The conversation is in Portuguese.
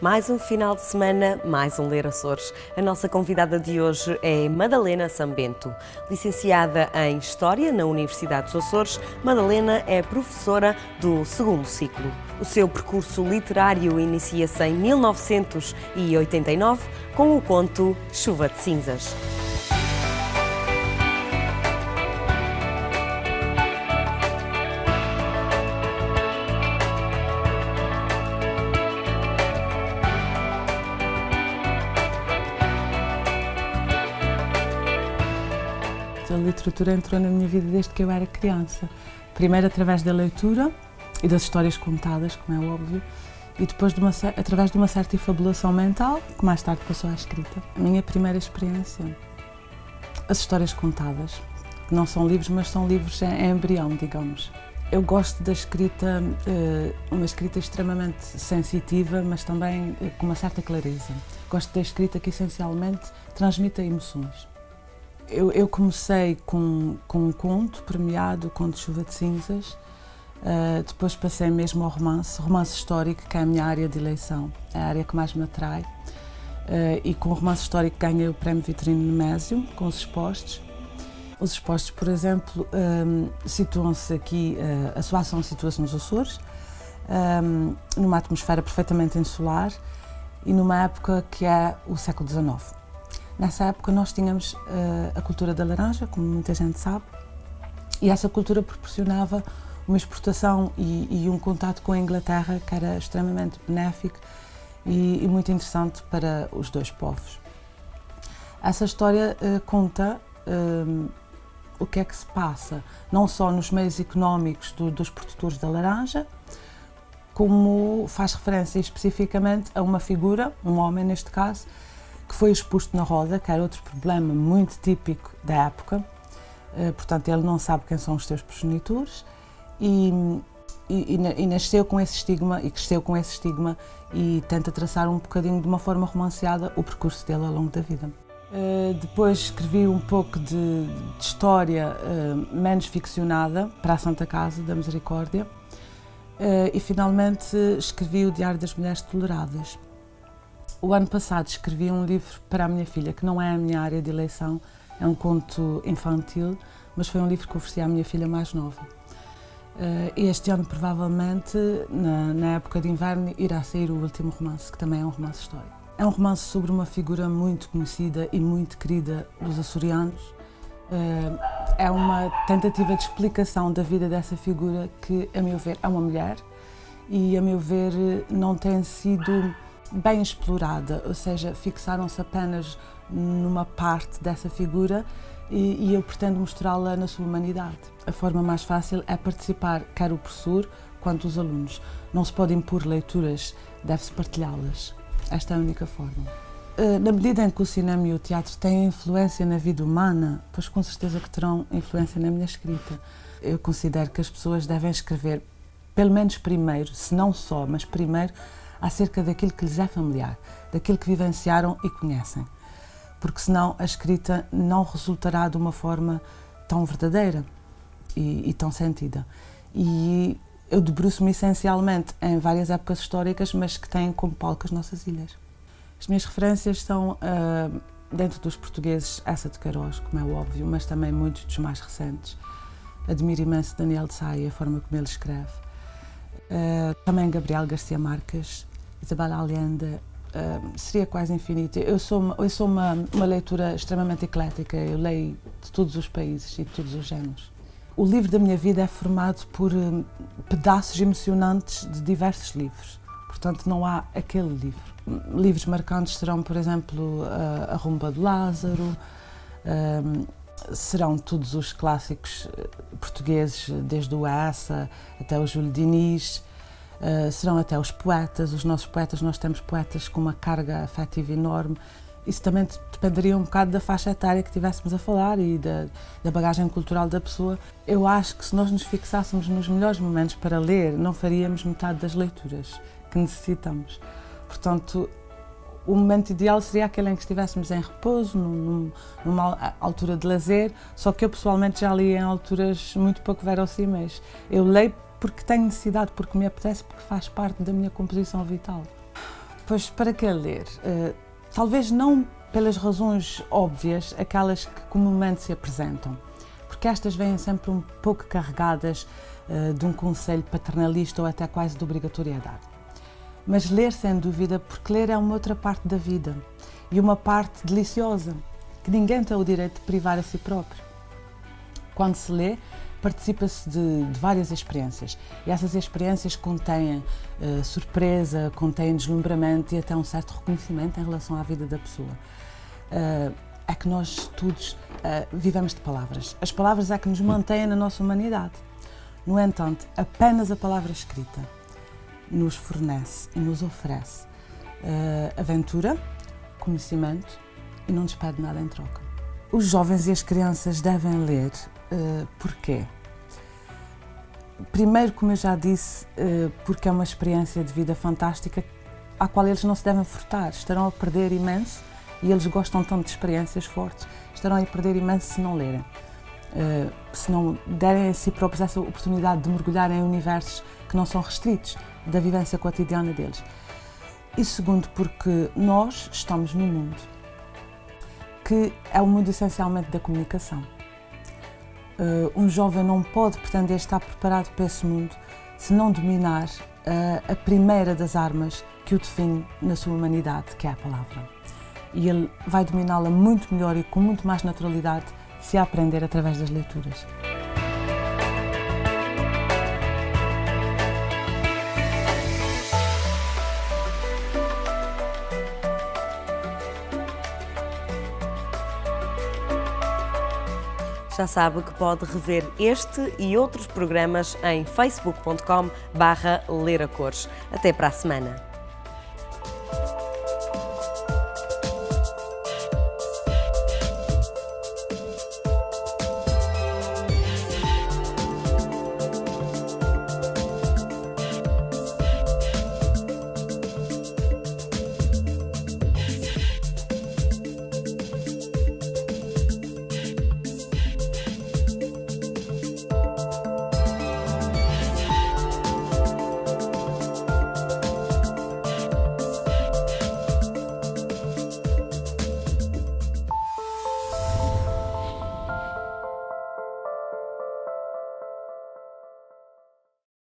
Mais um final de semana, mais um Ler Açores. A nossa convidada de hoje é Madalena Sambento. Licenciada em História na Universidade dos Açores, Madalena é professora do segundo ciclo. O seu percurso literário inicia-se em 1989 com o conto Chuva de Cinzas. A literatura entrou na minha vida desde que eu era criança. Primeiro através da leitura e das histórias contadas, como é óbvio, e depois através de uma certa fabulação mental, que mais tarde passou à escrita. A minha primeira experiência, as histórias contadas, que não são livros, mas são livros em embrião, digamos. Eu gosto da escrita, uma escrita extremamente sensitiva, mas também com uma certa clareza. Gosto da escrita que essencialmente transmite emoções. Eu comecei com um conto premiado, o conto Chuva de Cinzas, depois passei mesmo ao romance histórico, que é a minha área de eleição, é a área que mais me atrai, e com o romance histórico ganhei o Prémio Vitorino Nemésio, com os expostos. Os expostos, por exemplo, situam-se aqui, a sua ação situa-se nos Açores, numa atmosfera perfeitamente insular e numa época que é o século XIX. Nessa época nós tínhamos a cultura da laranja, como muita gente sabe, e essa cultura proporcionava uma exportação e um contato com a Inglaterra que era extremamente benéfico e muito interessante para os dois povos. Essa história conta o que é que se passa, não só nos meios económicos dos produtores da laranja, como faz referência especificamente a uma figura, um homem neste caso, que foi exposto na roda, que era outro problema muito típico da época. Portanto, ele não sabe quem são os seus progenitores e nasceu com esse estigma e cresceu com esse estigma e tenta traçar um bocadinho de uma forma romanceada o percurso dele ao longo da vida. Depois escrevi um pouco de história menos ficcionada para a Santa Casa da Misericórdia e finalmente escrevi o Diário das Mulheres Toleradas. O ano passado escrevi um livro para a minha filha, que não é a minha área de eleição, é um conto infantil, mas foi um livro que ofereci à minha filha mais nova. Este ano, provavelmente, na época de inverno, irá sair o último romance, que também é um romance histórico. É um romance sobre uma figura muito conhecida e muito querida dos açorianos. É uma tentativa de explicação da vida dessa figura que, a meu ver, é uma mulher e, a meu ver, não tem sido bem explorada, ou seja, fixaram-se apenas numa parte dessa figura e eu pretendo mostrá-la na sua humanidade. A forma mais fácil é participar, quer o professor quanto os alunos. Não se pode impor leituras, deve-se partilhá-las. Esta é a única forma. Na medida em que o cinema e o teatro têm influência na vida humana, pois com certeza que terão influência na minha escrita. Eu considero que as pessoas devem escrever, pelo menos primeiro, se não só, mas primeiro, acerca daquilo que lhes é familiar, daquilo que vivenciaram e conhecem, porque senão a escrita não resultará de uma forma tão verdadeira e tão sentida. E eu debruço-me essencialmente em várias épocas históricas, mas que têm como palco as nossas ilhas. As minhas referências são, dentro dos portugueses, essa de Queiroz, como é óbvio, mas também muitos dos mais recentes. Admiro imenso Daniel de Sá e a forma como ele escreve. Também Gabriel Garcia Marques, Isabel Allende, seria quase infinito. Eu sou uma leitura extremamente eclética, eu leio de todos os países e de todos os géneros. O livro da minha vida é formado por pedaços emocionantes de diversos livros, portanto não há aquele livro. Livros marcantes serão, por exemplo, A Rumba do Lázaro, serão todos os clássicos portugueses, desde o Essa até o Júlio Diniz, serão até os poetas, os nossos poetas. Nós temos poetas com uma carga afetiva enorme. Isso também dependeria um bocado da faixa etária que estivéssemos a falar e da bagagem cultural da pessoa. Eu acho que se nós nos fixássemos nos melhores momentos para ler, não faríamos metade das leituras que necessitamos. Portanto, o momento ideal seria aquele em que estivéssemos em repouso, numa altura de lazer, só que eu pessoalmente já li em alturas muito pouco verossímeis. Eu leio porque tenho necessidade, porque me apetece, porque faz parte da minha composição vital. Pois para que ler? Talvez não pelas razões óbvias, aquelas que comumente se apresentam, porque estas vêm sempre um pouco carregadas de um conselho paternalista ou até quase de obrigatoriedade. Mas ler, sem dúvida, porque ler é uma outra parte da vida e uma parte deliciosa, que ninguém tem o direito de privar a si próprio. Quando se lê, participa-se de várias experiências e essas experiências contêm surpresa, contêm deslumbramento e até um certo reconhecimento em relação à vida da pessoa. É que nós todos vivemos de palavras. As palavras é que nos mantêm na nossa humanidade. No entanto, apenas a palavra escrita nos fornece e nos oferece aventura, conhecimento e não nos pede nada em troca. Os jovens e as crianças devem ler. Porquê? Primeiro, como eu já disse, porque é uma experiência de vida fantástica à qual eles não se devem furtar. Estarão a perder imenso e eles gostam tanto de experiências fortes, estarão a perder imenso se não lerem. Se não derem a si próprios essa oportunidade de mergulhar em universos que não são restritos da vivência cotidiana deles. E segundo, porque nós estamos num mundo que é o mundo essencialmente da comunicação. Um jovem não pode pretender estar preparado para esse mundo se não dominar a primeira das armas que o define na sua humanidade, que é a palavra. E ele vai dominá-la muito melhor e com muito mais naturalidade se a aprender através das leituras. Já sabe que pode rever este e outros programas em facebook.com/leracores. Até para a semana.